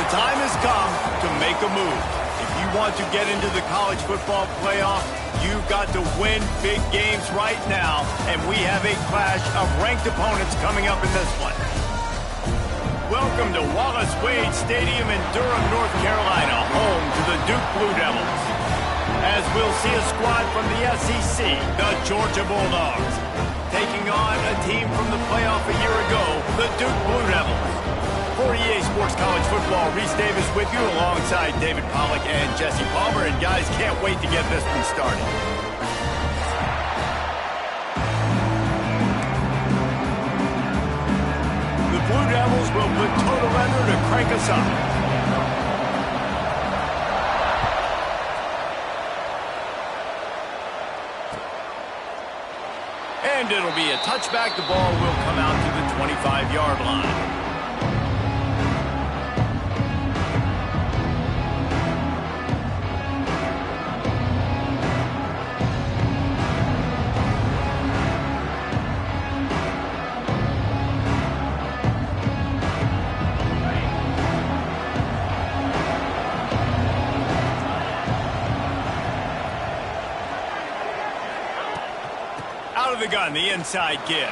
The time has come to make a move. If you want to get into the college football playoff, you've got to win big games right now, and we have a clash of ranked opponents coming up in this one. Welcome to Wallace Wade Stadium in Durham, North Carolina, home to the Duke Blue Devils. As we'll see a squad from the SEC, the Georgia Bulldogs, taking on a team from the playoff a year ago, the Duke Blue Devils. For EA Sports College Football, Reese Davis with you alongside David Pollack and Jesse Palmer. And guys, can't wait to get this one started. The Blue Devils will put total under to crank us up. And it'll be a touchback. The ball will come out to the 25-yard line. The gun, the inside give.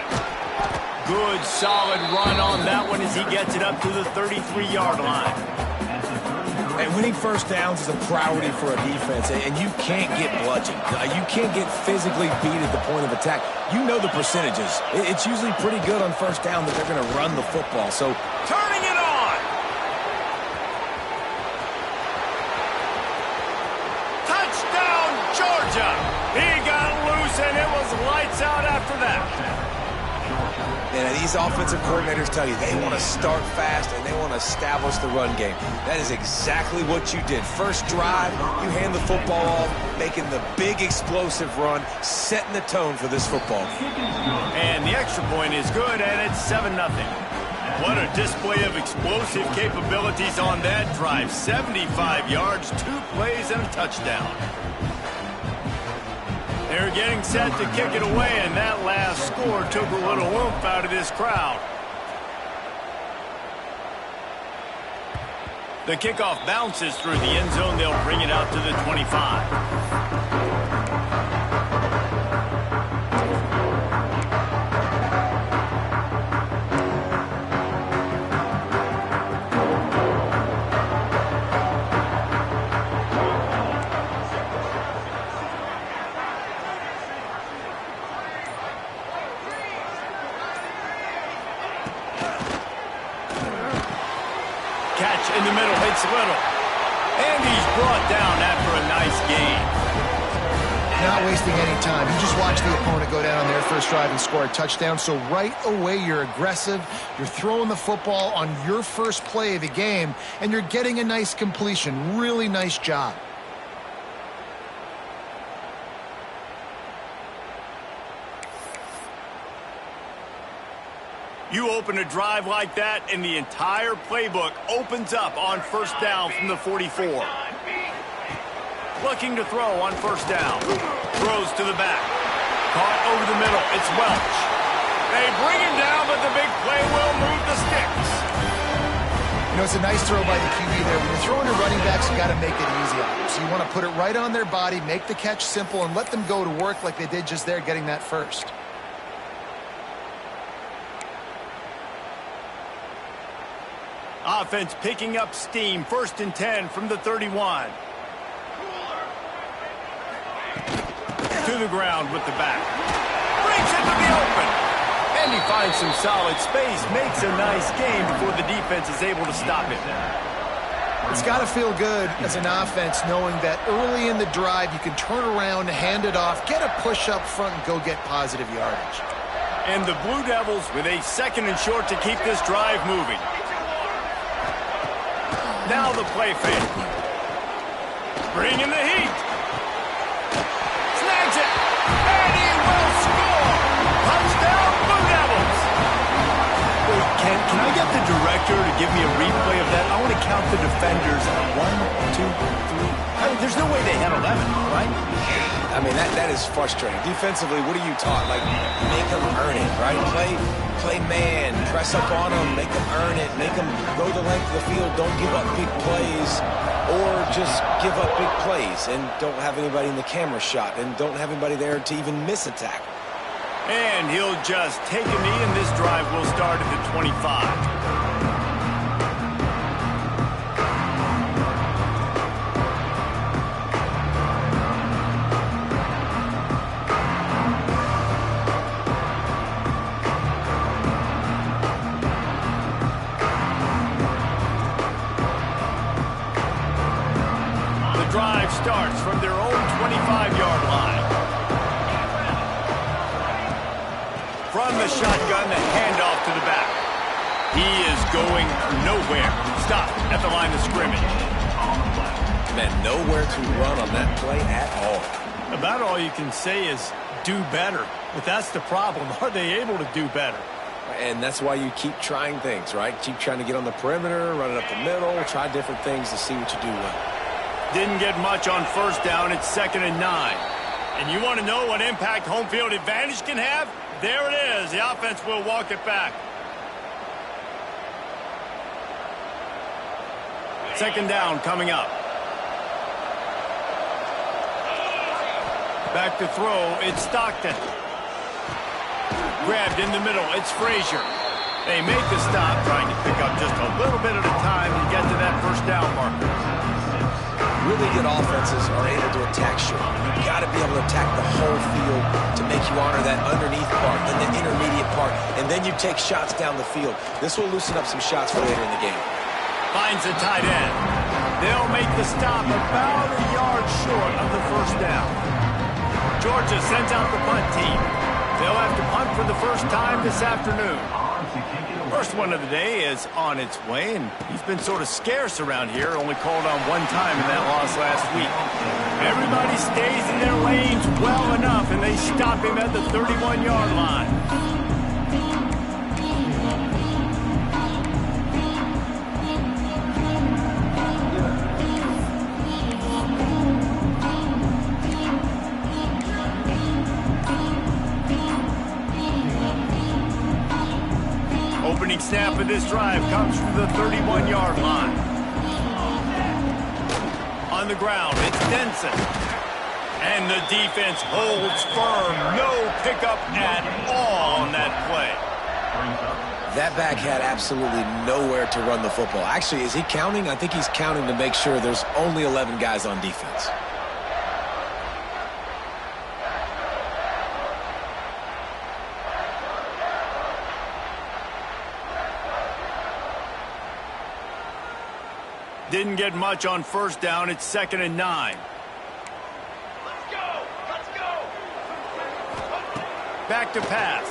Good, solid run on that one as he gets it up to the 33-yard line. And winning first downs is a priority for a defense, and you can't get bludgeoned. You can't get physically beat at the point of attack. You know the percentages. It's usually pretty good on first down that they're going to run the football. So turning it on. Touchdown, Georgia. He got loose, and it was lights out after that. And these offensive coordinators tell you they want to start fast and they want to establish the run game. That is exactly what you did. First drive, you hand the football off, making the big explosive run, setting the tone for this football game. And the extra point is good, and it's 7-0. What a display of explosive capabilities on that drive. 75 yards, 2 plays, and a touchdown. They're getting set to kick it away, and that last score took a little oomph out of this crowd. The kickoff bounces through the end zone. They'll bring it out to the 25. Catch in the middle, hits little. And he's brought down after a nice gain. Not wasting any time. You just watch the opponent go down on their first drive and score a touchdown. So right away, you're aggressive. You're throwing the football on your first play of the game, and you're getting a nice completion. Really nice job. You open a drive like that, and the entire playbook opens up on first down from the 44. Looking to throw on first down. Throws to the back. Caught over the middle. It's Welch. They bring him down, but the big play will move the sticks. You know, it's a nice throw by the QB there. When you're throwing to running backs, you got to make it easy on them. So you want to put it right on their body, make the catch simple, and let them go to work like they did just there, getting that first. Offense picking up steam. 1st and 10 from the 31. To the ground with the back. Breaks into the open. And he finds some solid space. Makes a nice gain before the defense is able to stop it. It's got to feel good as an offense knowing that early in the drive you can turn around, hand it off, get a push up front, and go get positive yardage. And the Blue Devils with a 2nd and short to keep this drive moving. Now the play fake. Bring in the heat. Snags it. And he will score. Touchdown, Blue Devils. Wait, can I get the director to give me a replay of that? I want to count the defenders. 1, 2, 3. I mean, there's no way they had 11, right? I mean, that is frustrating. Defensively, what are you taught? Like, make them earn it, right? play man, press up on them, make them earn it, make them go the length of the field, don't give up big plays, or just give up big plays and don't have anybody in the camera shot and don't have anybody there to even miss a tackle. And he'll just take a knee, and this drive will start at the 25. Drive starts from their own 25-yard line. From the shotgun, the handoff to the back. He is going nowhere. Stopped at the line of scrimmage. Man, nowhere to run on that play at all. About all you can say is do better. But that's the problem. Are they able to do better? And that's why you keep trying things, right? Keep trying to get on the perimeter, run it up the middle, try different things to see what you do well. Didn't get much on first down. It's 2nd and 9. And you want to know what impact home field advantage can have? There it is. The offense will walk it back. 2nd down coming up. Back to throw. It's Stockton. Grabbed in the middle. It's Frazier. They make the stop, trying to pick up just a little bit at a time to get to that first down marker. Really good offenses are able to attack short. You've got to be able to attack the whole field to make you honor that underneath part, then the intermediate part, and then you take shots down the field. This will loosen up some shots for later in the game. Finds a tight end. They'll make the stop about a yard short of the first down. Georgia sends out the punt team. They'll have to punt for the first time this afternoon. First one of the day is on its way, and he's been sort of scarce around here, only called on one time in that loss last week. Everybody stays in their lanes well enough, and they stop him at the 31-yard line. Opening snap of this drive comes from the 31-yard line. On the ground, it's Denson. And the defense holds firm. No pickup at all on that play. That back had absolutely nowhere to run the football. Actually, is he counting? I think he's counting to make sure there's only 11 guys on defense. Didn't get much on first down. It's 2nd and 9. Let's go! Let's go! Back to pass.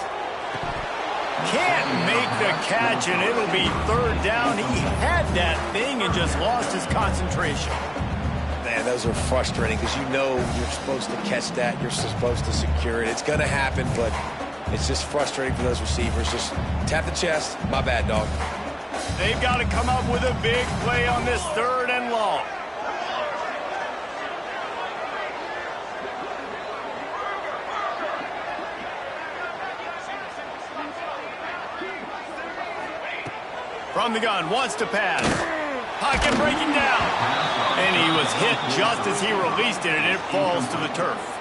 Can't make the catch, and it'll be 3rd down. He had that thing and just lost his concentration. Man, those are frustrating because you know you're supposed to catch that. You're supposed to secure it. It's going to happen, but it's just frustrating for those receivers. Just tap the chest. My bad, dog. They've got to come up with a big play on this 3rd and long. From the gun, wants to pass. Pocket breaking down. And he was hit just as he released it, and it falls to the turf.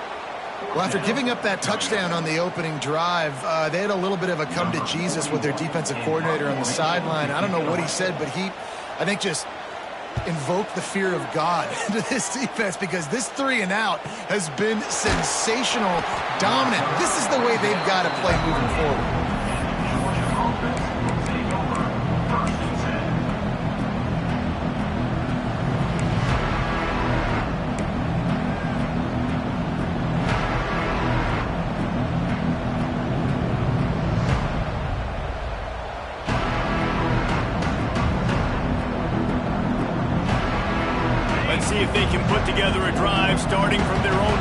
Well, after giving up that touchdown on the opening drive, they had a little bit of a come to Jesus with their defensive coordinator on the sideline. I don't know what he said, but he, I think, just invoked the fear of God into this defense because this 3 and out has been sensational, dominant. This is the way they've got to play moving forward. See if they can put together a drive starting from their own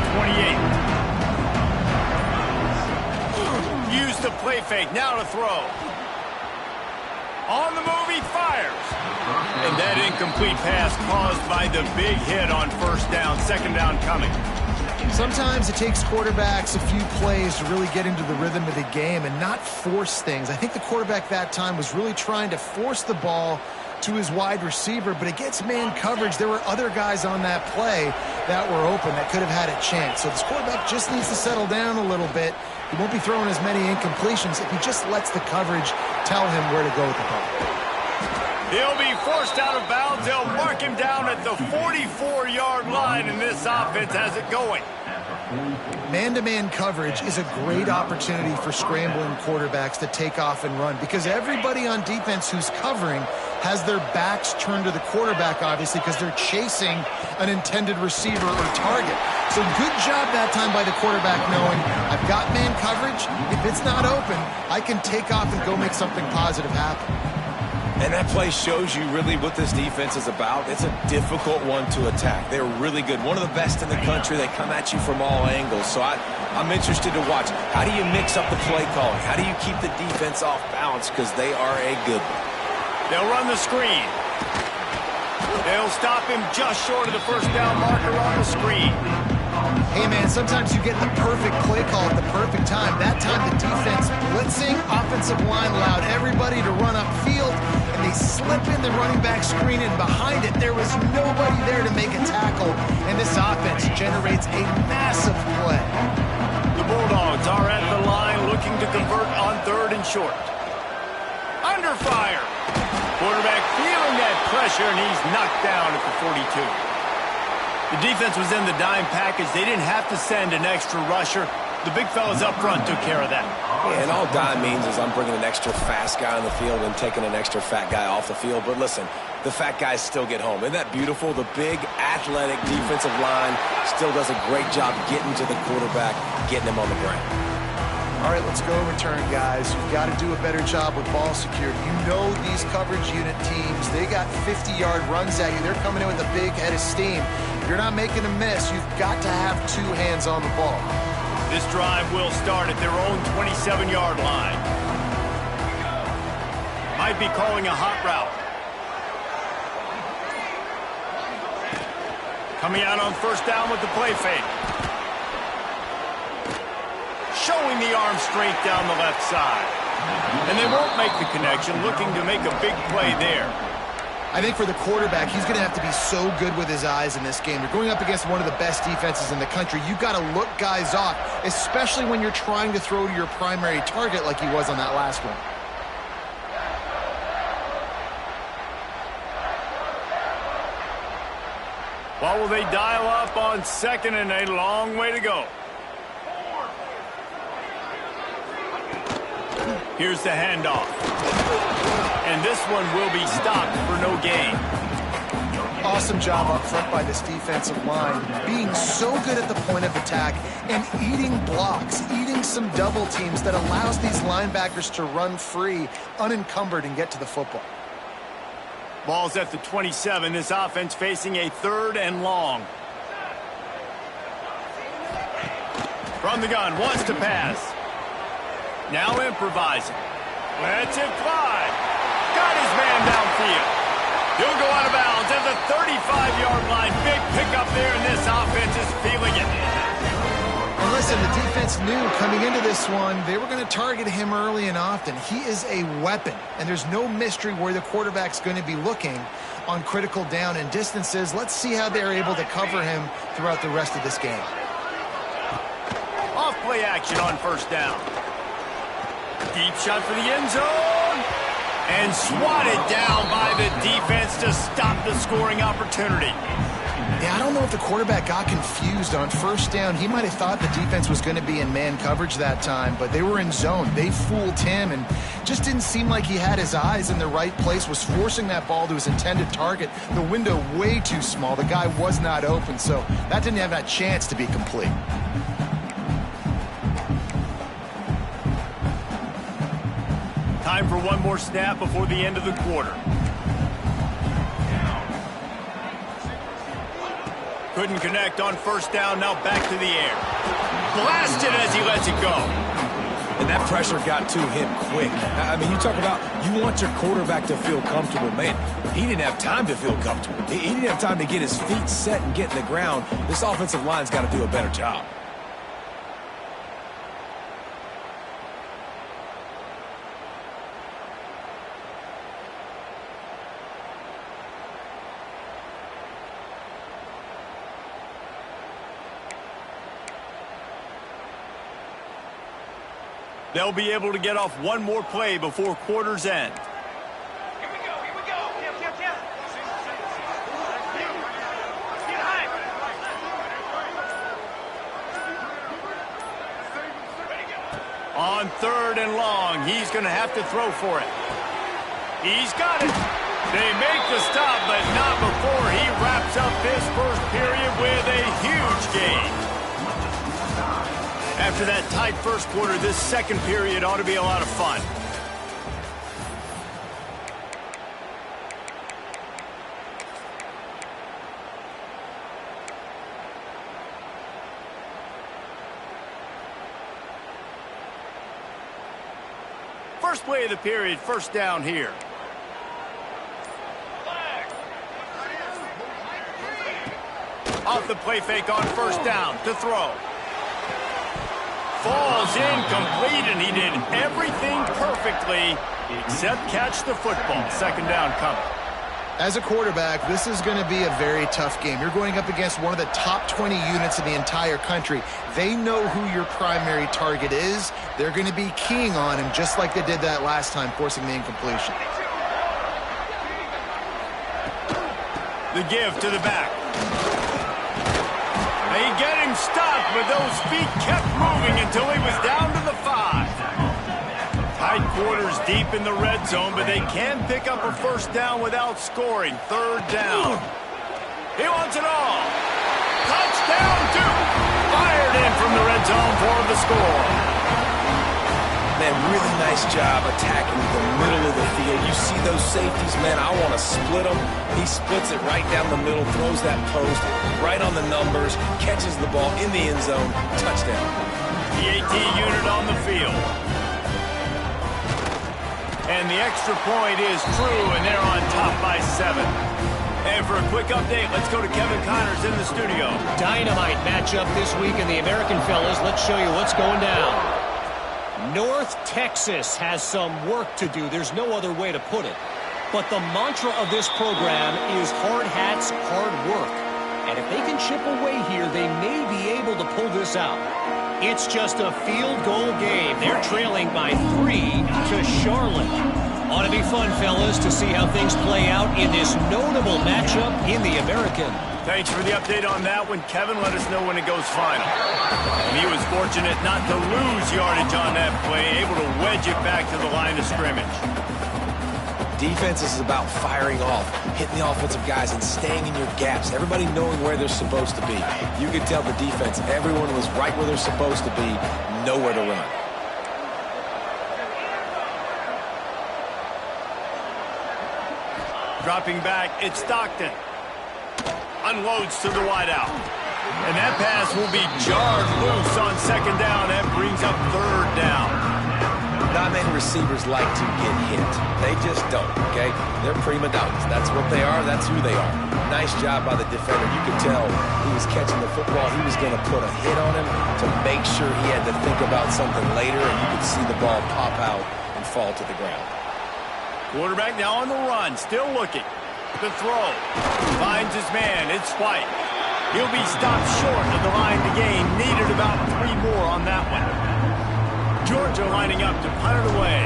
28. Use the play fake, now to throw. On the move, he fires. And that incomplete pass caused by the big hit on first down, 2nd down coming. Sometimes it takes quarterbacks a few plays to really get into the rhythm of the game and not force things. I think the quarterback that time was really trying to force the ball to his wide receiver, but against man coverage, there were other guys on that play that were open that could have had a chance. So this quarterback just needs to settle down a little bit. He won't be throwing as many incompletions if he just lets the coverage tell him where to go with the ball. He'll be forced out of bounds. They'll mark him down at the 44-yard line, and this offense has it going. Man-to-man coverage is a great opportunity for scrambling quarterbacks to take off and run because everybody on defense who's covering has their backs turned to the quarterback, obviously, because they're chasing an intended receiver or target. So good job that time by the quarterback knowing I've got man coverage. If it's not open, I can take off and go make something positive happen. And that play shows you really what this defense is about. It's a difficult one to attack. They're really good. One of the best in the country. They come at you from all angles. So I'm interested to watch. How do you mix up the play calling? How do you keep the defense off balance? Because they are a good one. They'll run the screen. They'll stop him just short of the first down marker on the screen. Hey, man, sometimes you get the perfect play call at the perfect time. That time the defense blitzing, offensive line allowed everybody to run upfield, and they slip in the running back screen, and behind it there was nobody there to make a tackle, and this offense generates a massive play. The Bulldogs are at the line looking to convert on 3rd and short. Under fire. Quarterback feeling that pressure, and he's knocked down at the 42. The defense was in the dime package. They didn't have to send an extra rusher. The big fellas up front took care of that. Yeah, and all dime means is I'm bringing an extra fast guy on the field and taking an extra fat guy off the field. But listen, the fat guys still get home. Isn't that beautiful? The big, athletic defensive line still does a great job getting to the quarterback, getting him on the ground. All right, let's go return, guys. You've got to do a better job with ball security. You know these coverage unit teams, they got 50-yard runs at you. They're coming in with a big head of steam. If you're not making a miss, you've got to have 2 hands on the ball. This drive will start at their own 27-yard line. Might be calling a hot route. Coming out on 1st down with the play fake. Showing the arm strength down the left side. And they won't make the connection, looking to make a big play there. I think for the quarterback, he's going to have to be so good with his eyes in this game. You're going up against one of the best defenses in the country. You've got to look guys off, especially when you're trying to throw to your primary target like he was on that last one. What will they dial up on 2nd and a long way to go? Here's the handoff. And this one will be stopped for no gain. Awesome job up front by this defensive line, being so good at the point of attack and eating blocks, eating some double teams that allows these linebackers to run free, unencumbered, and get to the football. Ball's at the 27. This offense facing a 3rd and long. From the gun, wants to pass. Now improvising. Lets it fly. Got his man downfield. He'll go out of bounds at the 35-yard line. Big pickup there, and this offense is feeling it. And listen, the defense knew coming into this one, they were going to target him early and often. He is a weapon, and there's no mystery where the quarterback's going to be looking on critical down and distances. Let's see how they're able to cover him throughout the rest of this game. Off play action on 1st down. Deep shot for the end zone. And swatted down by the defense to stop the scoring opportunity. Yeah, I don't know if the quarterback got confused on 1st down. He might have thought the defense was going to be in man coverage that time, but they were in zone. They fooled him and just didn't seem like he had his eyes in the right place, was forcing that ball to his intended target. The window way too small. The guy was not open, so that didn't have that chance to be complete. Time for one more snap before the end of the quarter. Couldn't connect on 1st down, now back to the air. Blasted as he lets it go. And that pressure got to him quick. I mean, you talk about you want your quarterback to feel comfortable. Man, he didn't have time to feel comfortable. He didn't have time to get his feet set and get in the ground. This offensive line's got to do a better job. They'll be able to get off one more play before quarter's end. Here we go, here we go. Get high. On 3rd and long, he's going to have to throw for it. He's got it. They make the stop, but not before he wraps up this first period with a huge gain. After that tight first quarter, this second period ought to be a lot of fun. First play of the period, first down here. Off the play fake on first down to throw. Falls incomplete, and he did everything perfectly except catch the football. Second down coming. As a quarterback, this is going to be a very tough game. You're going up against one of the top 20 units in the entire country. They know who your primary target is. They're going to be keying on him just like they did that last time, forcing the incompletion. The give to the back. They get him stopped, but those feet kept moving until he was down to the 5. Tight quarters deep in the red zone, but they can pick up a first down without scoring. Third down. He wants it all. Touchdown, Duke. Fired in from the red zone for the score. Man, really nice job attacking the middle of the field. You see those safeties, man, I want to split them. He splits it right down the middle, throws that post right on the numbers, catches the ball in the end zone, touchdown. The AT unit on the field. And the extra point is true, and they're on top by 7. And for a quick update, let's go to Kevin Connors in the studio. Dynamite matchup this week in the American, fellas. Let's show you what's going down. North Texas has some work to do. There's no other way to put it. But the mantra of this program is hard hats, hard work. And if they can chip away here, they may be able to pull this out. It's just a field goal game. They're trailing by 3 to Charlotte. Ought to be fun, fellas, to see how things play out in this notable matchup in the American. Thanks for the update on that one, Kevin. Let us know when it goes final. And he was fortunate not to lose yardage on that play, able to wedge it back to the line of scrimmage. Defense is about firing off, hitting the offensive guys and staying in your gaps. Everybody knowing where they're supposed to be. You could tell the defense, everyone was right where they're supposed to be, nowhere to run. Dropping back, it's Stockton. Unloads to the wideout. And that pass will be jarred loose on second down. That brings up third down. Not many receivers like to get hit. They just don't, okay? They're prima donnas. That's what they are. That's who they are. Nice job by the defender. You could tell he was catching the football. He was going to put a hit on him to make sure he had to think about something later, and you could see the ball pop out and fall to the ground. Quarterback now on the run, still looking. The throw. Finds his man. It's White. He'll be stopped short of the line to gain. Needed about 3 more on that one. Georgia lining up to punt it away.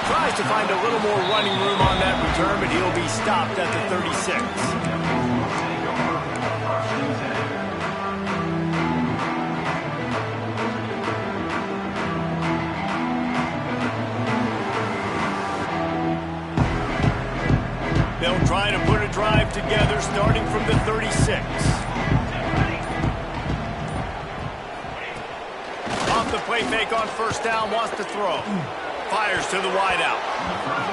Tries to find a little more running room on that return, but he'll be stopped at the 36. They'll try to put a drive together starting from the 36. Off the play fake on first down, wants to throw. fires to the wideout.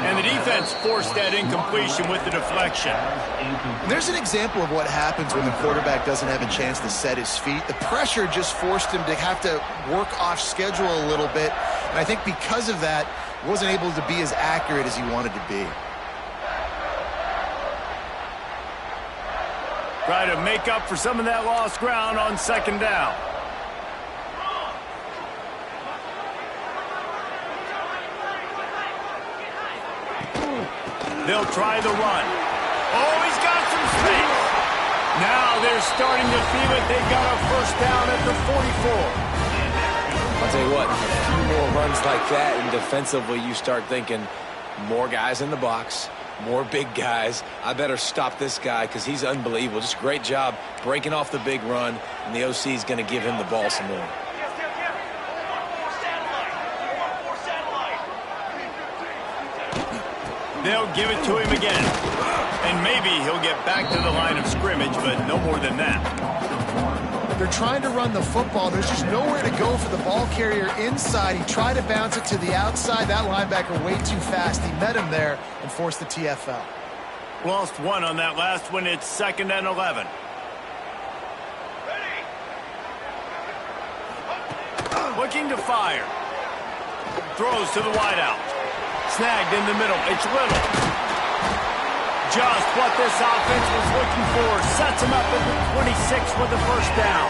And the defense forced that incompletion with the deflection. There's an example of what happens when the quarterback doesn't have a chance to set his feet. The pressure just forced him to have to work off schedule a little bit. And I think because of that, he wasn't able to be as accurate as he wanted to be. Try to make up for some of that lost ground on second down. They'll try the run. Oh, he's got some space. Now they're starting to feel it. They got a first down at the 44. I'll tell you what, a few more runs like that, and defensively you start thinking, more guys in the box, more big guys. I better stop this guy because he's unbelievable. Just great job breaking off the big run, and the OC is going to give him the ball some more. They'll give it to him again. And maybe he'll get back to the line of scrimmage, but no more than that. They're trying to run the football. There's just nowhere to go for the ball carrier inside. He tried to bounce it to the outside. That linebacker way too fast. He met him there and forced the TFL. Lost one on that last one. It's 2nd and 11. Looking to fire. Throws to the wideout. Snagged in the middle. It's Little. Just what this offense was looking for. Sets him up at the 26 with the first down.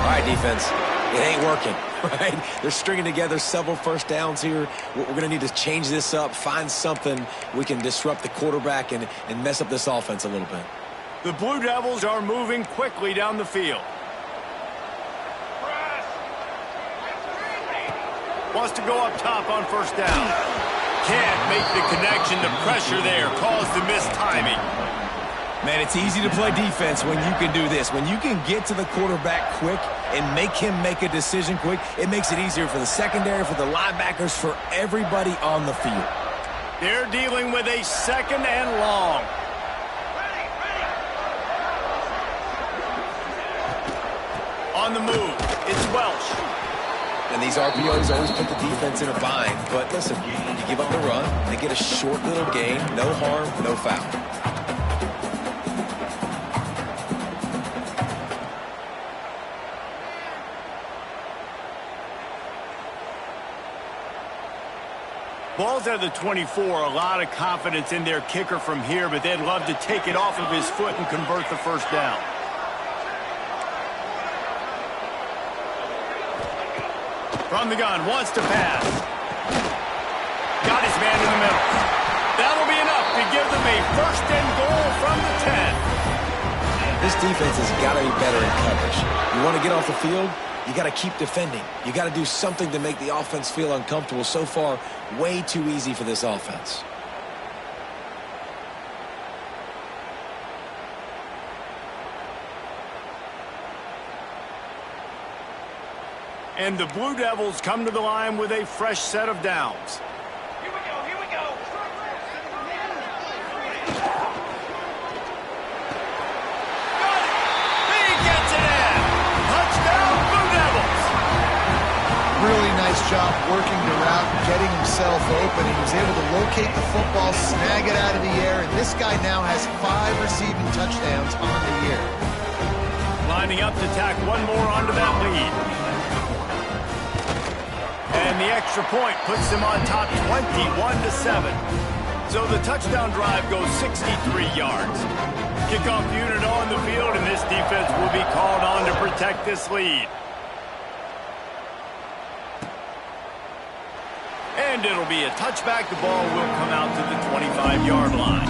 All right, defense. It ain't working, right? They're stringing together several first downs here. We're going to need to change this up, find something we can disrupt the quarterback and mess up this offense a little bit. The Blue Devils are moving quickly down the field. Wants to go up top on first down. Can't make the connection. The pressure there caused the missed timing. Man, it's easy to play defense when you can do this. When you can get to the quarterback quick and make him make a decision quick, it makes it easier for the secondary, for the linebackers, for everybody on the field. They're dealing with a 2nd and long. On the move, it's Welch. And these RPOs always put the defense in a bind. But listen, you give up the run, they get a short little gain, no harm, no foul. Ball's at the 24. A lot of confidence in their kicker from here, but they'd love to take it off of his foot and convert the first down. From the gun, wants to pass. Got his man in the middle. That'll be enough to give them a 1st and goal from the 10. This defense has got to be better in coverage. You want to get off the field, you got to keep defending. You got to do something to make the offense feel uncomfortable. So far, way too easy for this offense. And the Blue Devils come to the line with a fresh set of downs. Here we go, here we go. Got it. He gets it in. Touchdown, Blue Devils. Really nice job working the route, getting himself open. He was able to locate the football, snag it out of the air, and this guy now has 5 receiving touchdowns on the year. Lining up to tack one more onto that lead. And the extra point puts them on top 21-7. So the touchdown drive goes 63 yards. Kickoff unit on the field, and this defense will be called on to protect this lead. And it'll be a touchback. The ball will come out to the 25-yard line.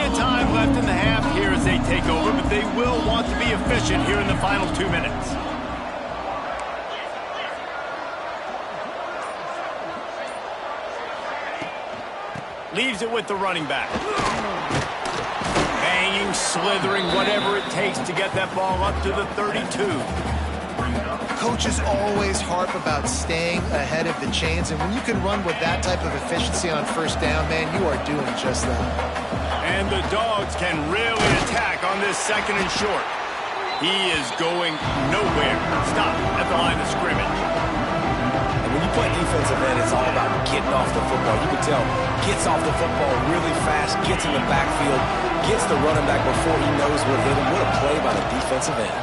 Time left in the half here as they take over, but they will want to be efficient here in the final 2 minutes. Leaves it with the running back. Banging, slithering, whatever it takes to get that ball up to the 32. Coaches always harp about staying ahead of the chains, and when you can run with that type of efficiency on first down, man, you are doing just that. And the Dogs can really attack on this 2nd and short. He is going nowhere. Stop at the line of scrimmage. And when you play defensive end, it's all about getting off the football. You can tell, gets off the football really fast, gets in the backfield, gets the running back before he knows what hit him. What a play by the defensive end.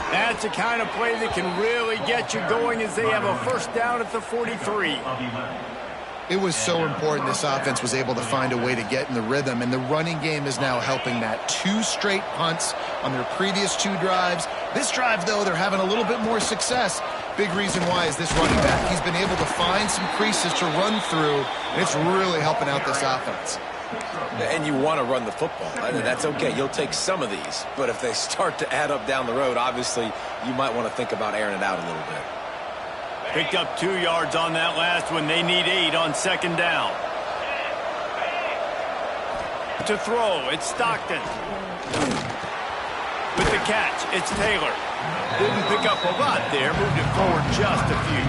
That's the kind of play that can really get you going as they have a 1st down at the 43. It was so important this offense was able to find a way to get in the rhythm, and the running game is now helping that. 2 straight punts on their previous 2 drives. This drive, though, they're having a little bit more success. Big reason why is this running back. He's been able to find some creases to run through, and it's really helping out this offense. And you want to run the football. That's okay. You'll take some of these. But if they start to add up down the road, obviously, you might want to think about airing it out a little bit. Picked up 2 yards on that last one. They need 8 on 2nd down. To throw, it's Stockton. With the catch, it's Taylor. Didn't pick up a lot there. Moved it forward just a few.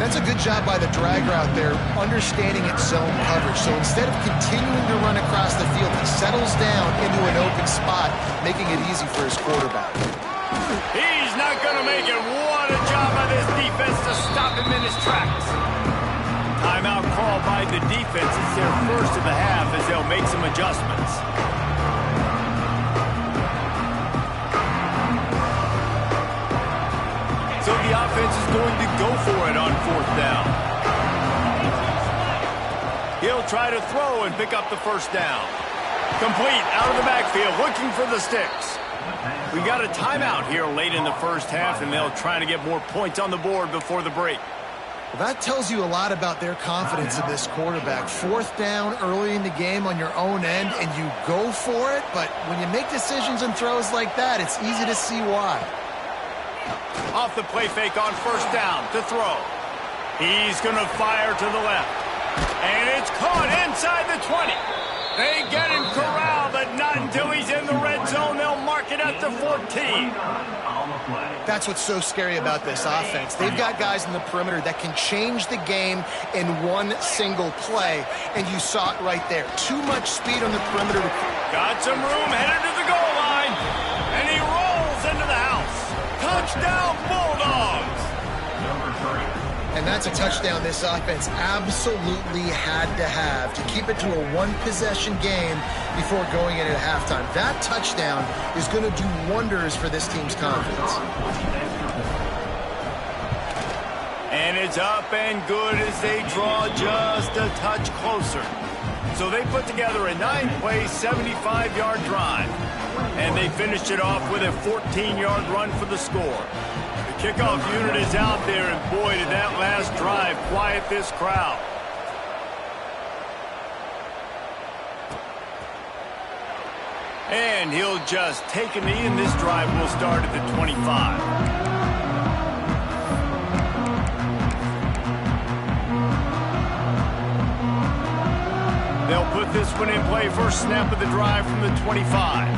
That's a good job by the drag route there, understanding its zone coverage. So instead of continuing to run across the field, he settles down into an open spot, making it easy for his quarterback. He's not going to make it. What a job by this defense to stop him in his tracks. Timeout call by the defense. It's their 1st of the half as they'll make some adjustments. So the offense is going to go for it on 4th down. He'll try to throw and pick up the 1st down. Complete out of the backfield, looking for the sticks. We got a timeout here late in the 1st half, and they'll try to get more points on the board before the break. Well, that tells you a lot about their confidence in this quarterback. 4th down early in the game on your own end, and you go for it, but when you make decisions and throws like that, it's easy to see why. Off the play fake on 1st down to throw. He's going to fire to the left. And it's caught inside the 20. They get him corralled, but not until he's in the red zone. They'll mark it at the 14. That's what's so scary about this offense. They've got guys in the perimeter that can change the game in one single play, and you saw it right there. Too much speed on the perimeter. Got some room, headed to the goal line, and he rolls into the house. Touchdown, Bulldogs! And that's a touchdown this offense absolutely had to have to keep it to a 1-possession game before going in at halftime. That touchdown is going to do wonders for this team's confidence. And it's up and good as they draw just a touch closer. So they put together a 9-play, 75-yard drive. And they finished it off with a 14-yard run for the score. The kickoff unit is out there, and boy, did that last drive quiet this crowd. And he'll just take a knee, and this drive will start at the 25. They'll put this one in play. First snap of the drive from the 25.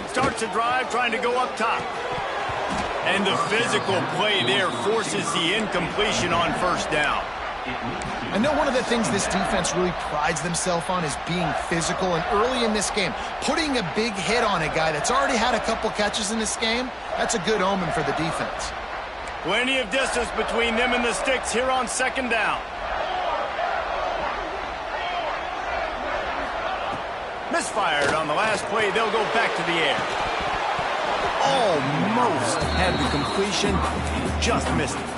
Starts a drive trying to go up top. And the physical play there forces the incompletion on 1st down. I know one of the things this defense really prides themselves on is being physical, and early in this game, putting a big hit on a guy that's already had a couple catches in this game, that's a good omen for the defense. Plenty of distance between them and the sticks here on 2nd down. Misfired on the last play. They'll go back to the air. Almost had the completion. Just missed it.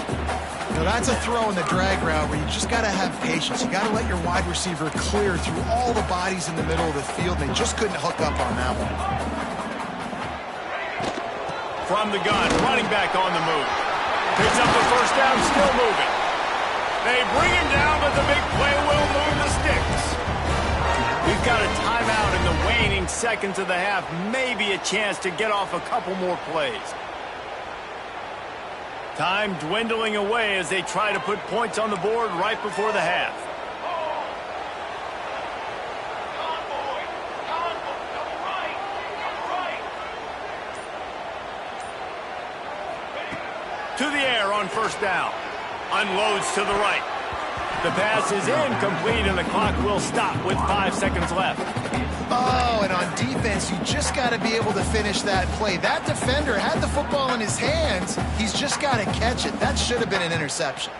Now that's a throw in the drag route where you just got to have patience. You got to let your wide receiver clear through all the bodies in the middle of the field, and they just couldn't hook up on that one. From the gun, running back on the move. Picks up the 1st down, still moving. They bring him down, but the big play will move the sticks. We've got a timeout in the waning seconds of the half. Maybe a chance to get off a couple more plays. Time dwindling away as they try to put points on the board right before the half. to the air on first down. Unloads to the right. The pass is incomplete, and the clock will stop with 5 seconds left. Oh, and on defense, you just got to be able to finish that play. That defender had the football in his hands. He's just got to catch it. That should have been an interception.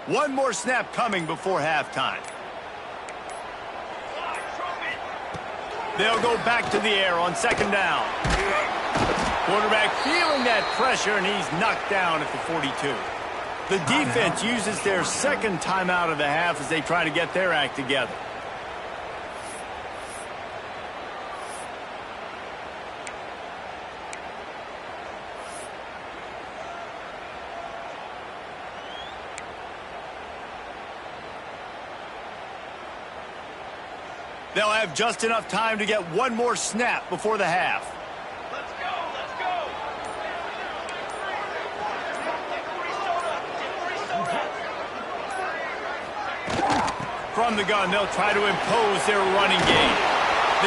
One more snap coming before halftime. They'll go back to the air on second down. Quarterback feeling that pressure, and he's knocked down at the 42. The defense uses their second timeout of the half as they try to get their act together. They'll have just enough time to get one more snap before the half. Let's go, let's go. From the gun, they'll try to impose their running game.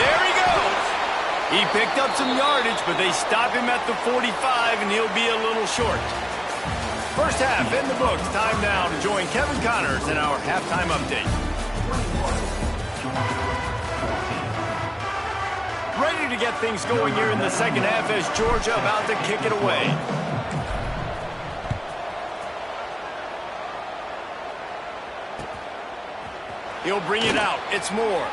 There he goes. He picked up some yardage, but they stop him at the 45, and he'll be a little short. First half in the books. Time now to join Kevin Connors in our halftime update. Ready to get things going here in the second half as Georgia about to kick it away. He'll bring it out. It's Moore.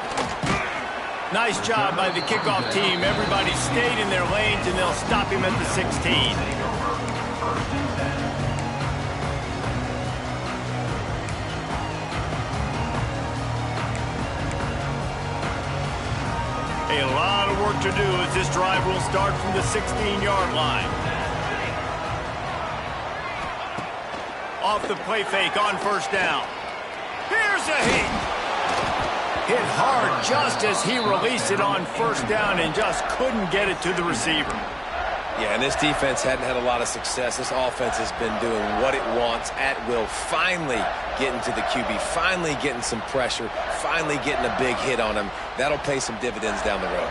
Nice job by the kickoff team. Everybody stayed in their lanes, and they'll stop him at the 16. A lot of work to do as this drive will start from the 16-yard line. Off the play fake on first down. Here's a hit. Hit hard just as he released it on first down and just couldn't get it to the receiver. Yeah, and this defense hadn't had a lot of success. This offense has been doing what it wants at will. Finally getting to the QB, finally getting some pressure, finally getting a big hit on him. That'll pay some dividends down the road.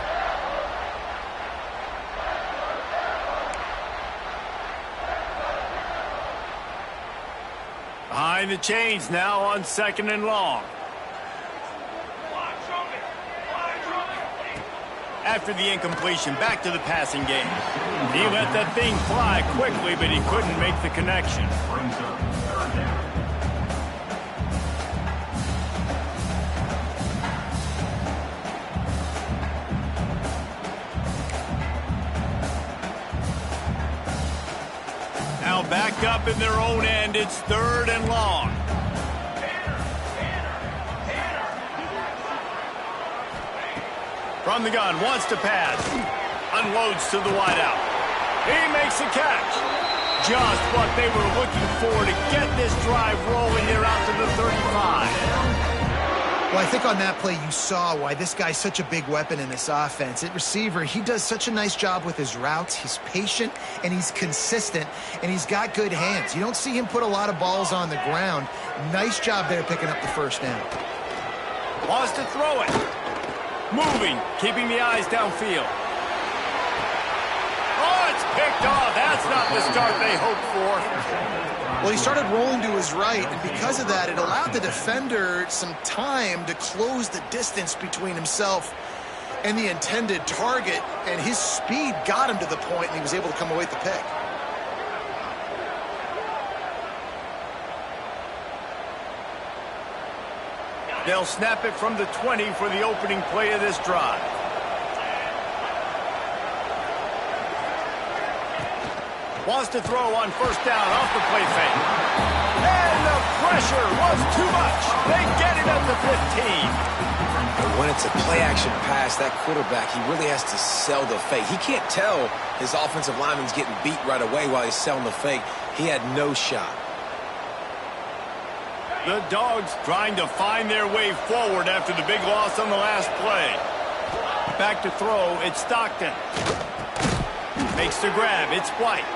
Behind the chains now on second and long. After the incompletion, back to the passing game. He let that thing fly quickly, but he couldn't make the connection. Now back up in their own end, it's third and long. From the gun, wants to pass. Unloads to the wideout. He makes a catch. Just what they were looking for to get this drive rolling. They're out to the 35. Well, I think on that play you saw why this guy's such a big weapon in this offense. At receiver, he does such a nice job with his routes. He's patient, and he's consistent, and he's got good hands. You don't see him put a lot of balls on the ground. Nice job there picking up the first down. Wants to throw it. Moving, keeping the eyes downfield. Oh, it's picked off. That's not the start they hoped for. Well, he started rolling to his right, and because of that, it allowed the defender some time to close the distance between himself and the intended target, and his speed got him to the point, and he was able to come away with the pick. They'll snap it from the 20 for the opening play of this drive. Wants to throw on first down off the play fake. And the pressure was too much. They get it at the 15. But when it's a play-action pass, that quarterback, he really has to sell the fake. He can't tell his offensive lineman's getting beat right away while he's selling the fake. He had no shot. The Dogs trying to find their way forward after the big loss on the last play. Back to throw, it's Stockton. Makes the grab, it's White.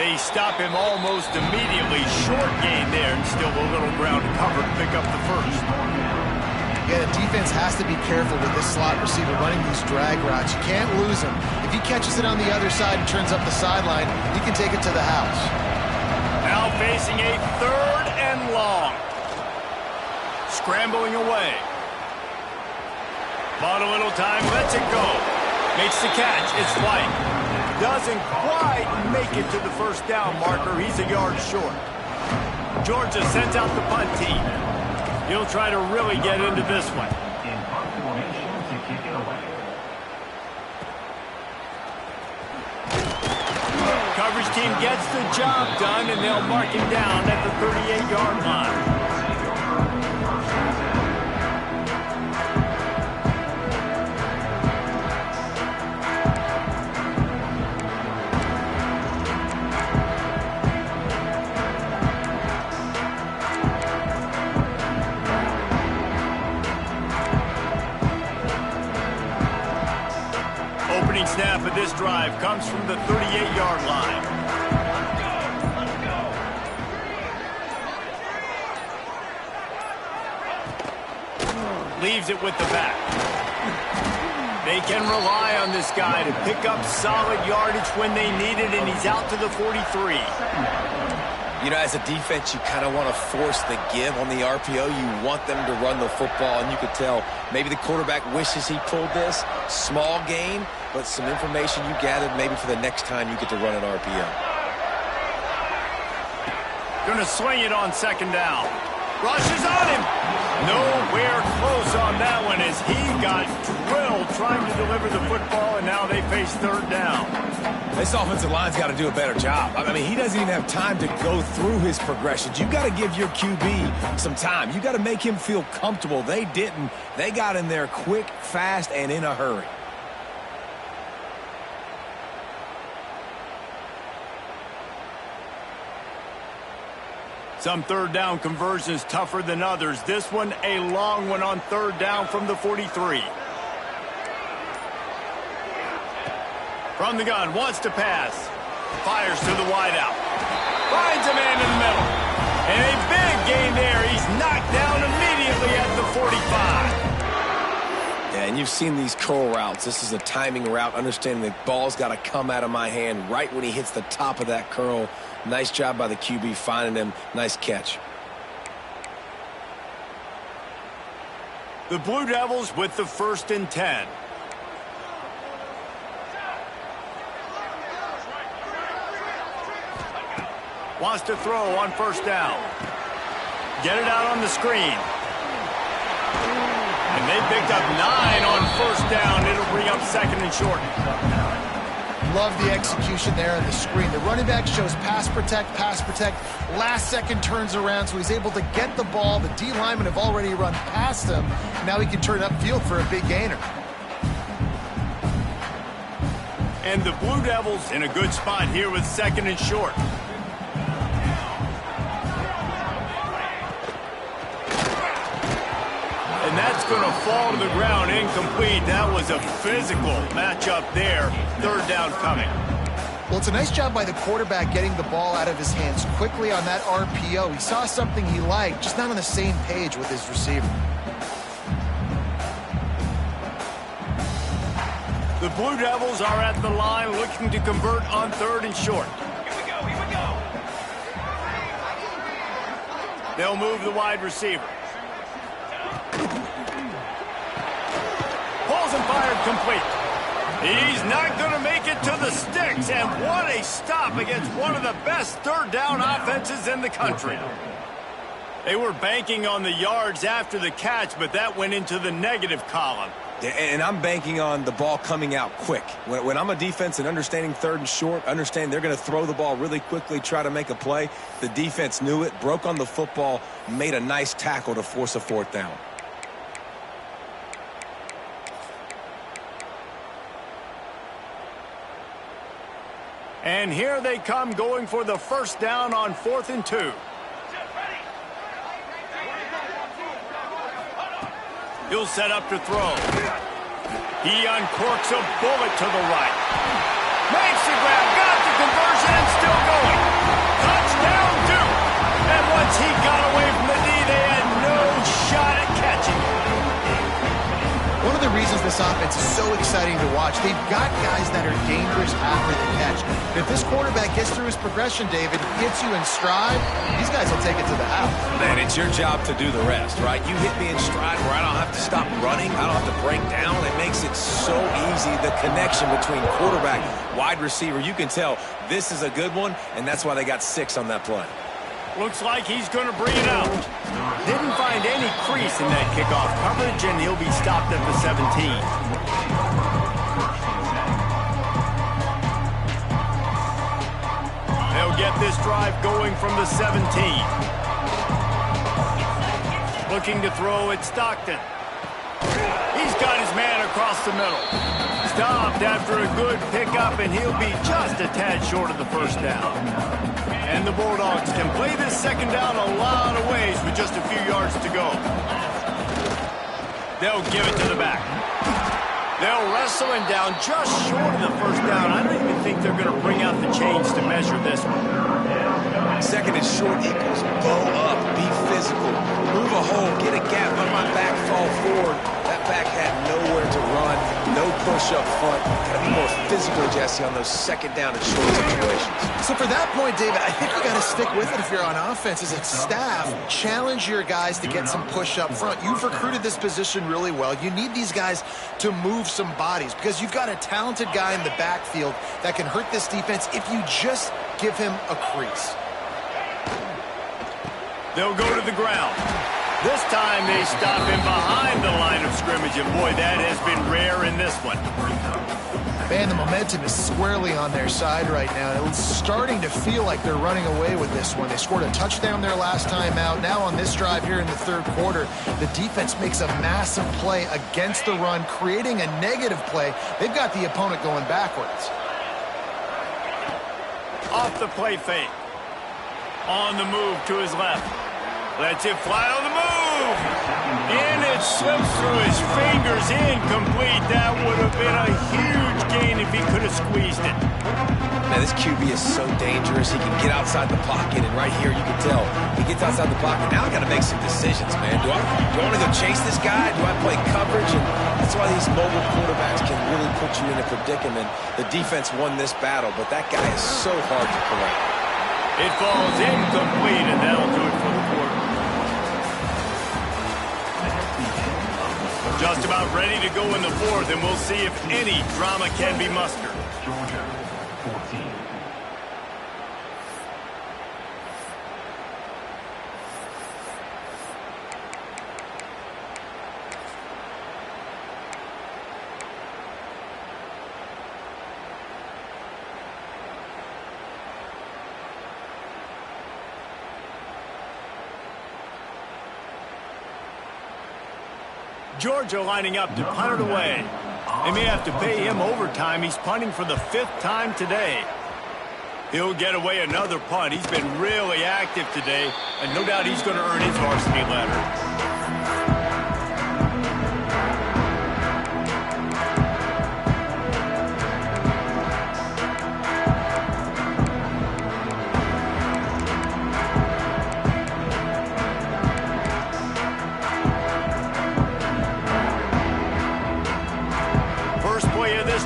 They stop him almost immediately. Short gain there, and still a little ground to cover to pick up the first. Yeah, the defense has to be careful with this slot receiver running these drag routes. You can't lose him. If he catches it on the other side and turns up the sideline, he can take it to the house. Now facing a 3rd and long. Scrambling away. Bought a little time, lets it go. Makes the catch, it's White. Doesn't quite make it to the first down marker. He's a yard short. Georgia sends out the punt team. He'll try to really get into this one. Coverage team gets the job done, and they'll mark him down at the 38-yard line. Opening snap of this drive comes from the 38-yard line. Let's go. Leaves it with the back. They can rely on this guy to pick up solid yardage when they need it, and he's out to the 43. You know, as a defense, you kind of want to force the give on the RPO. You want them to run the football, and you could tell maybe the quarterback wishes he pulled this. Small gain, but some information you gathered maybe for the next time you get to run an RPO. Gonna swing it on 2nd down. Rushes on him. Nowhere close on that one as he got drilled trying to deliver the football, and now they face 3rd down. This offensive line's got to do a better job. I mean, he doesn't even have time to go through his progressions. You got to give your QB some time. You got to make him feel comfortable. They didn't. They got in there quick, fast, and in a hurry. Some 3rd down conversions tougher than others. This one, a long one on 3rd down from the 43. From the gun, wants to pass. Fires to the wideout. Finds a man in the middle. And a big gain there. He's knocked down immediately at the 45. Yeah, and you've seen these curl routes. This is a timing route, understanding the ball's got to come out of my hand right when he hits the top of that curl. Nice job by the QB finding him. Nice catch. The Blue Devils with the 1st and 10. Wants to throw on 1st down. Get it out on the screen. And they picked up 9 on 1st down. It'll bring up 2nd and short. Love the execution there on the screen. The running back shows pass protect, last second turns around, so he's able to get the ball. The D linemen have already run past him. Now he can turn upfield for a big gainer. And the Blue Devils in a good spot here with 2nd and short. And that's going to fall to the ground incomplete. That was a physical matchup there. 3rd down coming. Well, it's a nice job by the quarterback getting the ball out of his hands quickly on that RPO. He saw something he liked, just not on the same page with his receiver. The Blue Devils are at the line looking to convert on 3rd and short. Here we go. They'll move the wide receiver. Pulls and fired complete. He's not going to make it to the sticks, and what a stop against one of the best 3rd down offenses in the country. They were banking on the yards after the catch, but that went into the negative column. And I'm banking on the ball coming out quick. When I'm a defense and understanding 3rd and short, understand they're going to throw the ball really quickly, try to make a play. The defense knew it, broke on the football, made a nice tackle to force a 4th down. And here they come going for the 1st down on 4th and 2. He'll set up to throw. He uncorks a bullet to the right. Makes the grab, got the conversion, and still going. Touchdown, Duke. And once he got away from the knee, they had no shot at catching him. One of the reasons this offense is so exciting to watch, they've got guys that are dangerous after the catch. If this quarterback gets through his progression, David, gets you in stride, these guys will take it to the house. Man, it's your job to do the rest, right? You hit me in stride where I don't have to stop running. I don't have to break down. It makes it so easy. The connection between quarterback, wide receiver, you can tell this is a good one, and that's why they got 6 on that play. Looks like he's going to bring it out. Didn't find any crease in that kickoff coverage, and he'll be stopped at the 17. They'll get this drive going from the 17. Looking to throw at Stockton. He's got his man across the middle. Stopped after a good pickup, and he'll be just a tad short of the first down. And the Bulldogs can play this second down a lot of ways with just a few yards to go. They'll give it to the back. They'll wrestle him down just short of the first down. I don't even think they're going to bring out the chains to measure this one. Second and short equals bow up, be physical, move a hole, get a gap, let my back fall forward. That back had nowhere to run, no push up front. Got to be more physical, Jesse, on those second down and short situations. So for that point, David, I think you got to stick with it if you're on offense. As a staff, challenge your guys to get some push up front. You've recruited this position really well. You need these guys to move some bodies because you've got a talented guy in the backfield that can hurt this defense if you just give him a crease. They'll go to the ground. This time they stop him behind the line of scrimmage, and boy, that has been rare in this one. Man, the momentum is squarely on their side right now. It's starting to feel like they're running away with this one. They scored a touchdown their last time out. Now on this drive here in the third quarter, the defense makes a massive play against the run, creating a negative play. They've got the opponent going backwards. Off the play fake. On the move to his left. Lets it fly on the move. And it slips through his fingers. Incomplete. That would have been a huge gain if he could have squeezed it. Man, this QB is so dangerous. He can get outside the pocket, and right here you can tell he gets outside the pocket. Now I got to make some decisions, man. Do I want to go chase this guy? Do I play coverage? And that's why these mobile quarterbacks can really put you in a predicament. The defense won this battle, but that guy is so hard to correct. It falls incomplete, and that'll do it for the quarter. Just about ready to go in the fourth, and we'll see if any drama can be mustered. Georgia, 14. Georgia lining up to punt it away. They may have to pay him overtime. He's punting for the 5th time today. He'll get away another punt. He's been really active today, and no doubt he's going to earn his varsity letter.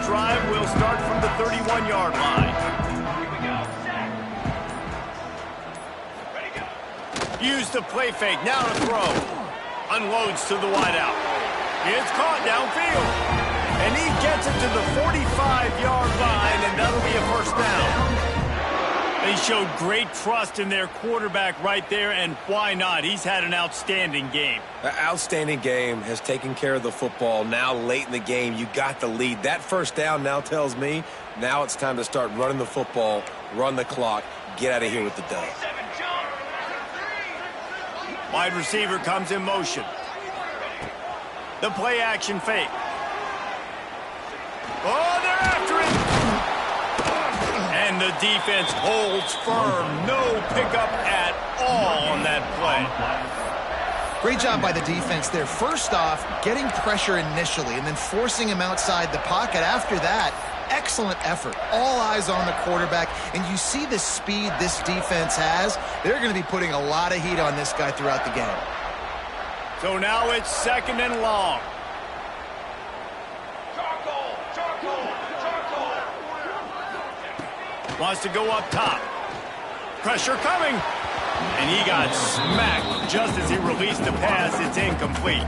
Drive will start from the 31-yard line. Here we go. Set. Ready, go. Use the play fake. Now to throw. Unloads to the wideout. It's caught downfield. And he gets it to the 45-yard line, and that'll be a first down. They showed great trust in their quarterback right there, and why not? He's had an outstanding game. An outstanding game, has taken care of the football. Now late in the game, you got the lead. That first down now tells me now it's time to start running the football, run the clock, get out of here with the dub. Wide receiver comes in motion. The play action fake. Oh, they're after it. And the defense holds firm. No pickup at all on that play. Great job by the defense there. First off, getting pressure initially and then forcing him outside the pocket. After that, excellent effort. All eyes on the quarterback, and you see the speed this defense has. They're going to be putting a lot of heat on this guy throughout the game. So now it's 2nd and long. Wants to go up top. Pressure coming. And he got smacked just as he released the pass. It's incomplete.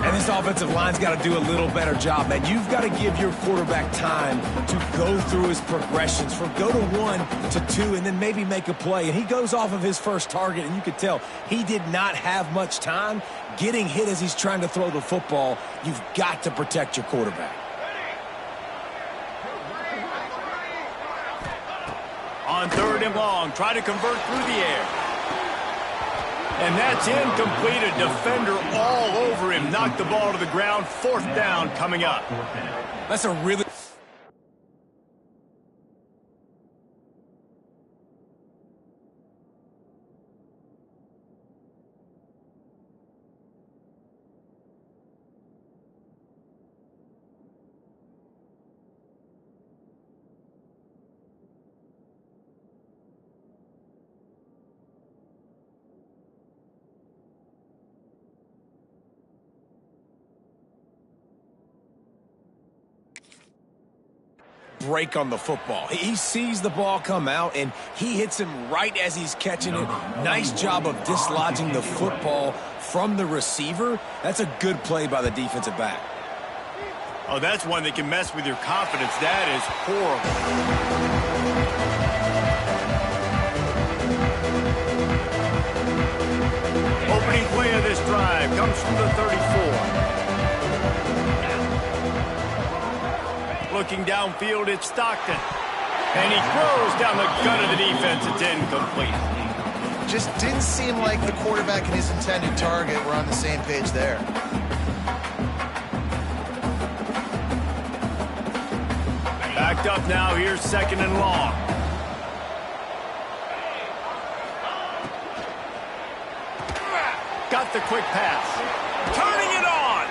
And this offensive line's got to do a little better job, man. You've got to give your quarterback time to go through his progressions from go to 1 to 2 and then maybe make a play. And he goes off of his first target, and you could tell he did not have much time getting hit as he's trying to throw the football. You've got to protect your quarterback. On 3rd and long, try to convert through the air. And that's incomplete. A defender all over him. Knocked the ball to the ground. 4th down coming up. That's a really... break on the football. He sees the ball come out, and he hits him right as he's catching it. Nice job of dislodging the football from the receiver. That's a good play by the defensive back. Oh, that's one that can mess with your confidence. That is horrible. Opening play of this drive comes from the 34. Looking downfield, it's Stockton. And he throws down the gut of the defense. It's incomplete. Just didn't seem like the quarterback and his intended target were on the same page there. Backed up now. Here's 2nd and long. Got the quick pass. Turning it on.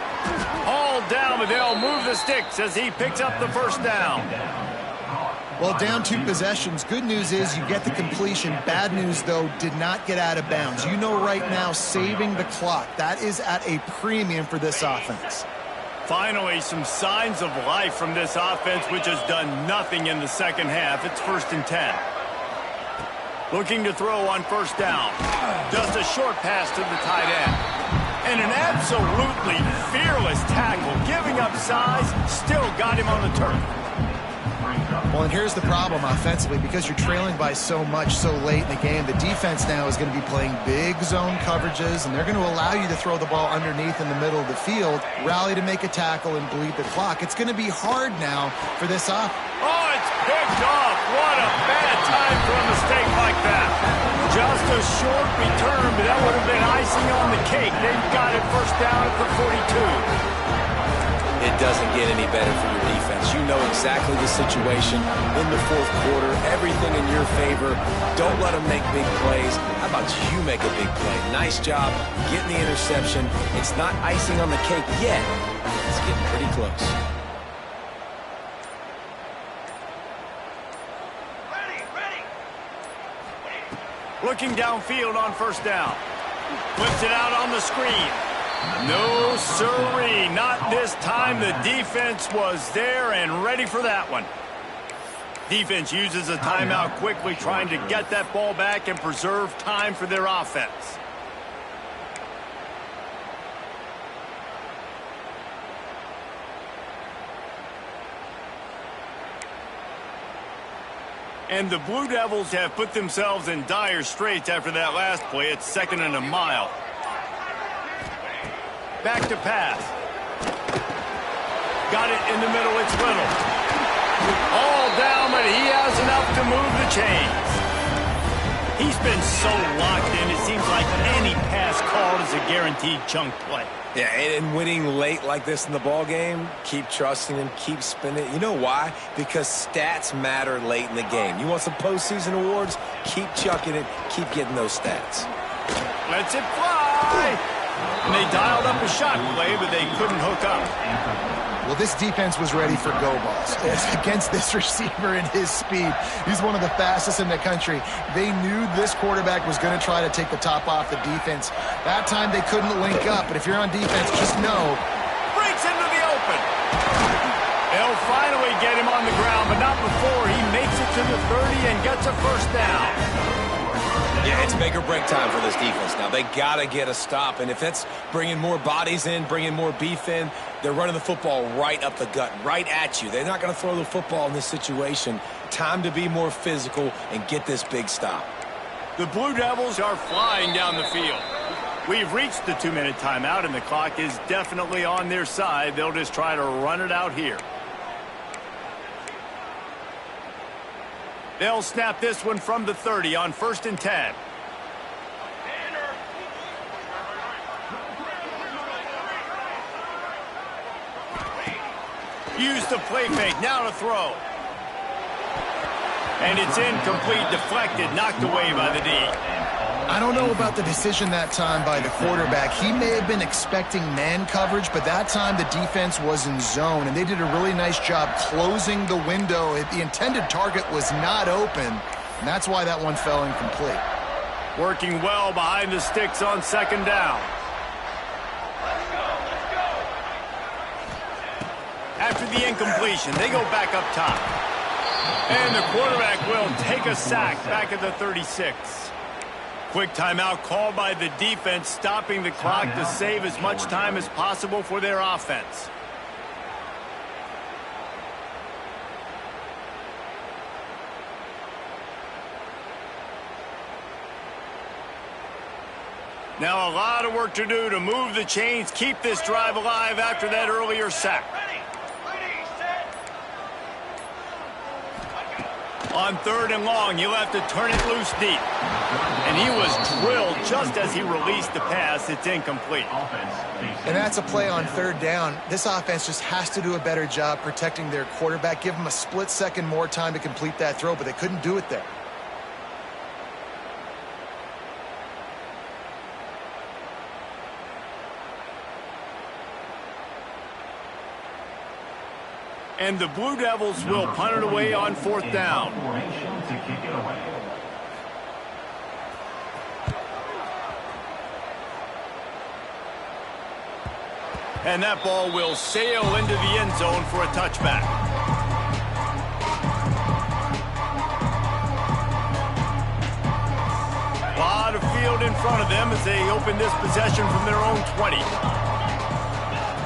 All down, but they'll move the sticks as he picks up the 1st down. Well, down 2 possessions. Good news is you get the completion. Bad news, though, did not get out of bounds. You know right now, saving the clock. That is at a premium for this offense. Finally, some signs of life from this offense, which has done nothing in the 2nd half. It's 1st and 10. Looking to throw on 1st down. Just a short pass to the tight end. And an absolutely fearless tackle. Giving up size, still got him on the turf. Well, and here's the problem offensively. Because you're trailing by so much so late in the game, the defense now is going to be playing big zone coverages, and they're going to allow you to throw the ball underneath in the middle of the field, rally to make a tackle, and bleed the clock. It's going to be hard now for this offense. Oh, it's picked off. What a bad time for a mistake like that. Just a short return, but that would have been icing on the cake. They've got it 1st down at the 42. It doesn't get any better for your defense. You know exactly the situation in the 4th quarter. Everything in your favor. Don't let them make big plays. How about you make a big play? Nice job getting the interception. It's not icing on the cake yet. It's getting pretty close. Looking downfield on 1st down. Flips it out on the screen. No, sirree. Not this time. The defense was there and ready for that one. Defense uses a timeout quickly, trying to get that ball back and preserve time for their offense. And the Blue Devils have put themselves in dire straits after that last play. It's 2nd and a mile. Back to pass. Got it in the middle. It's Little. All down, but he has enough to move the chains. He's been so locked in, it seems like any pass called is a guaranteed chunk play. Yeah, and winning late like this in the ball game, keep trusting him, keep spinning. You know why? Because stats matter late in the game. You want some postseason awards? Keep chucking it, keep getting those stats. Lets it fly. And they dialed up a shot play, but they couldn't hook up. Well, this defense was ready for go balls. Against this receiver and his speed, he's one of the fastest in the country. They knew this quarterback was going to try to take the top off the defense. That time they couldn't link up, but if you're on defense, just know. Breaks into the open. They'll finally get him on the ground, but not before he makes it to the 30 and gets a first down. Yeah, it's make or break time for this defense now. They got to get a stop, and if that's bringing more bodies in, bringing more beef in, they're running the football right up the gut, right at you. They're not going to throw the football in this situation. Time to be more physical and get this big stop. The Blue Devils are flying down the field. We've reached the 2-minute timeout, and the clock is definitely on their side. They'll just try to run it out here. They'll snap this one from the 30 on 1st and 10. Use the play fake, now to throw. And it's incomplete, deflected, knocked away by the D. I don't know about the decision that time by the quarterback. He may have been expecting man coverage, but that time the defense was in zone, and they did a really nice job closing the window. The intended target was not open, and that's why that one fell incomplete. Working well behind the sticks on 2nd down. After the incompletion, they go back up top. And the quarterback will take a sack back at the 36. Quick timeout called by the defense, stopping the clock to save as much time as possible for their offense. Now a lot of work to do to move the chains, keep this drive alive after that earlier sack. On 3rd and long, he'll have to turn it loose deep. And he was drilled just as he released the pass. It's incomplete. And that's a play on 3rd down. This offense just has to do a better job protecting their quarterback. Give him a split second more time to complete that throw, but they couldn't do it there. And the Blue Devils will punt it away on 4th down. And that ball will sail into the end zone for a touchback. A lot of field in front of them as they open this possession from their own 20.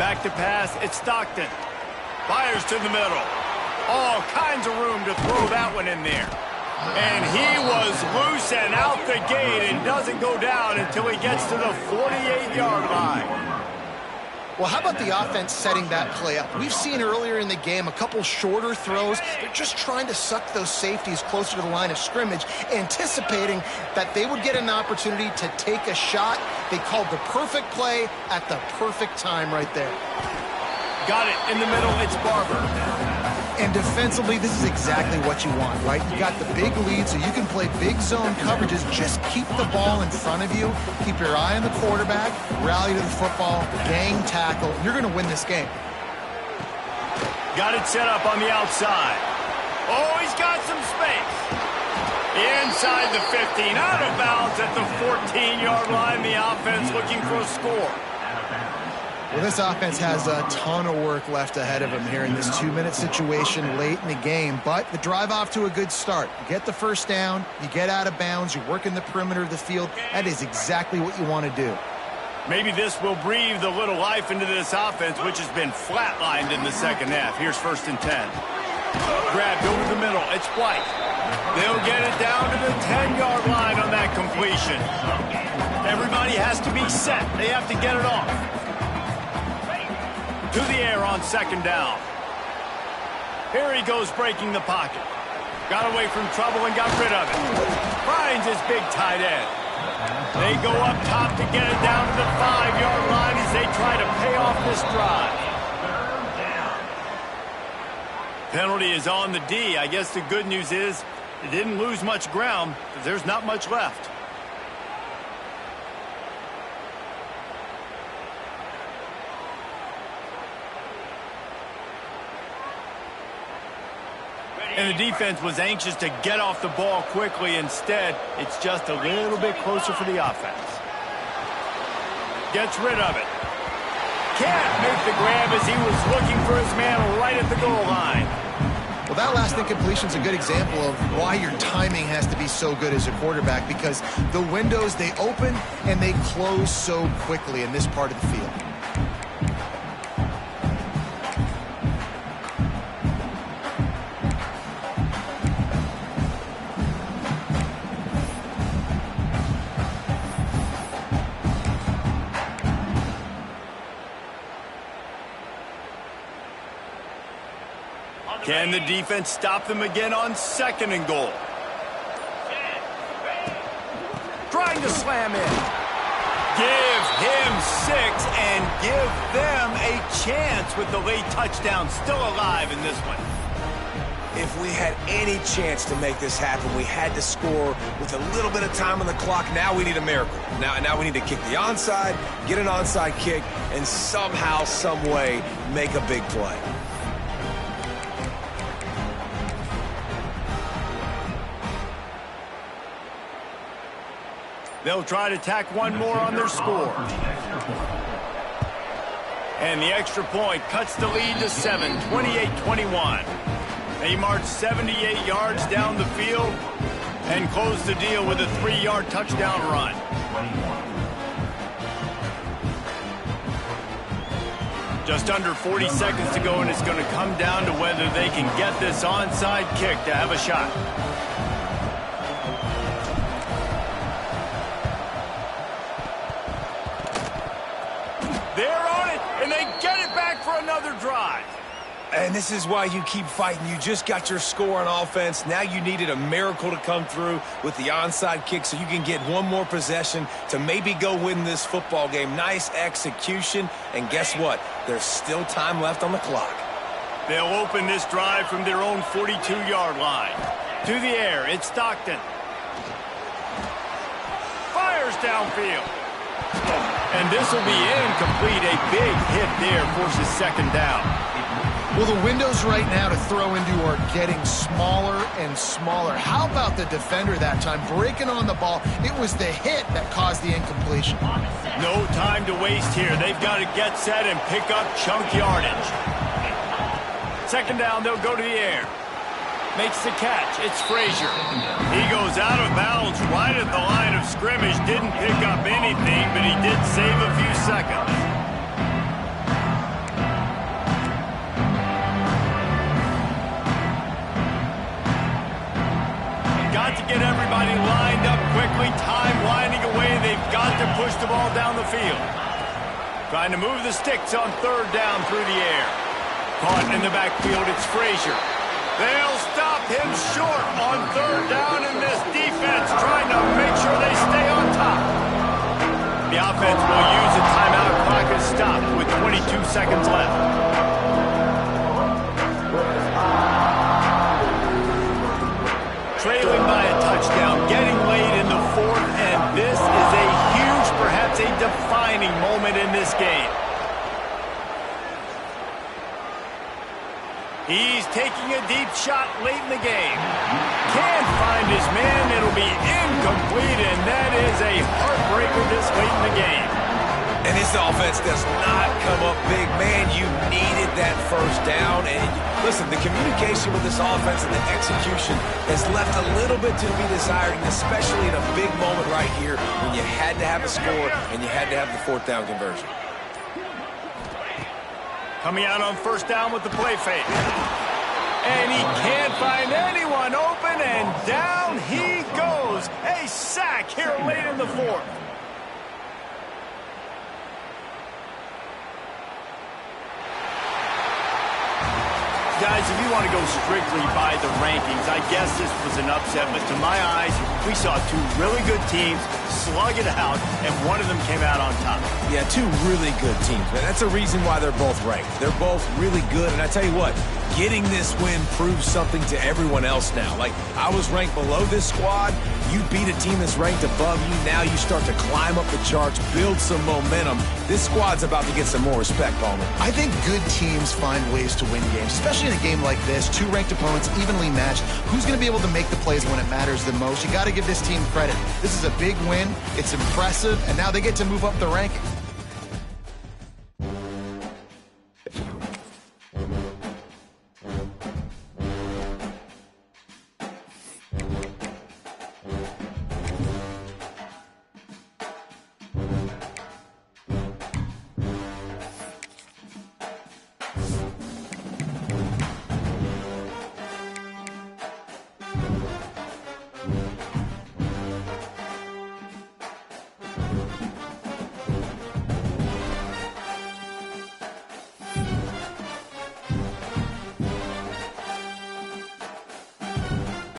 Back to pass, it's Stockton. Fires to the middle. All kinds of room to throw that one in there. And he was loose and out the gate and doesn't go down until he gets to the 48-yard line. Well, how about the offense setting that play up? We've seen earlier in the game a couple shorter throws. They're just trying to suck those safeties closer to the line of scrimmage, anticipating that they would get an opportunity to take a shot. They called the perfect play at the perfect time right there. Got it in the middle, it's Barber. And defensively, this is exactly what you want, right? You got the big lead, so you can play big zone coverages. Just keep the ball in front of you. Keep your eye on the quarterback. Rally to the football. Gang tackle. You're going to win this game. Got it set up on the outside. Oh, he's got some space. Inside the 15, out of bounds at the 14-yard line. The offense looking for a score. Well, this offense has a ton of work left ahead of them here in this 2-minute situation late in the game, but the drive off to a good start. You get the first down, you get out of bounds, you work in the perimeter of the field. That is exactly what you want to do. Maybe this will breathe a little life into this offense, which has been flatlined in the second half. Here's 1st and 10. Grabbed over the middle. It's White. They'll get it down to the 10-yard line on that completion. Everybody has to be set. They have to get it off. To the air on 2nd down. Here he goes breaking the pocket. Got away from trouble and got rid of it. Finds his big tight end. They go up top to get it down to the 5-yard line as they try to pay off this drive. Penalty is on the D. I guess the good news is it didn't lose much ground because there's not much left. And the defense was anxious to get off the ball quickly. Instead, it's just a little bit closer for the offense. Gets rid of it. Can't make the grab as he was looking for his man right at the goal line. Well, that last incompletion is a good example of why your timing has to be so good as a quarterback, because the windows, they open and they close so quickly in this part of the field. Can the defense stop them again on 2nd and goal? Trying to slam in. Give him 6 and give them a chance with the late touchdown still alive in this one. If we had any chance to make this happen, we had to score with a little bit of time on the clock. Now we need a miracle. Now we need to kick the onside, get an onside kick, and somehow, some way, make a big play. They'll try to tack one more on their score. And the extra point cuts the lead to 7, 28-21. They march 78 yards down the field and close the deal with a 3-yard touchdown run. Just under 40 seconds to go, and it's going to come down to whether they can get this onside kick to have a shot. They're on it, and they get it back for another drive. And this is why you keep fighting. You just got your score on offense. Now you needed a miracle to come through with the onside kick so you can get one more possession to maybe go win this football game. Nice execution. And guess what? There's still time left on the clock. They'll open this drive from their own 42-yard line. To the air, it's Stockton. Fires downfield. And this will be incomplete. A big hit there forces 2nd down. Well, the windows right now to throw into are getting smaller and smaller. How about the defender that time breaking on the ball? It was the hit that caused the incompletion. No time to waste here. They've got to get set and pick up chunk yardage. 2nd down, they'll go to the air. Makes the catch. It's Frazier. He goes out of bounds right at the line of scrimmage. Didn't pick up anything, but he did save a few seconds. Got to get everybody lined up quickly. Time winding away. They've got to push the ball down the field. Trying to move the sticks on 3rd down through the air. Caught in the backfield. It's Frazier. They'll stop him short on 3rd down, and this defense trying to make sure they stay on top. The offense will use a timeout. Clock is stopped with 22 seconds left. Trailing by a touchdown, getting late in the 4th, and this is a huge, perhaps a defining moment in this game. He's taking a deep shot late in the game. Can't find his man. It'll be incomplete, and that is a heartbreaker this late in the game. And this offense does not come up big. Man, you needed that 1st down. And listen, the communication with this offense and the execution has left a little bit to be desired, and especially in a big moment right here when you had to have a score and you had to have the 4th down conversion. Coming out on 1st down with the play fake. And he can't find anyone open, and down he goes. A sack here late in the 4th. Guys, if you want to go strictly by the rankings, I guess this was an upset, but to my eyes, we saw 2 really good teams slug it out, and one of them came out on top. Yeah, 2 really good teams, man. That's a reason why they're both ranked. They're both really good, and I tell you what, getting this win proves something to everyone else now. Like, I was ranked below this squad. You beat a team that's ranked above you. Now you start to climb up the charts, build some momentum. This squad's about to get some more respect, Palmer. I think good teams find ways to win games, especially in a game like this, two ranked opponents, evenly matched, who's going to be able to make the plays when it matters the most? You got to give this team credit. This is a big win. It's impressive, and now they get to move up the rankings.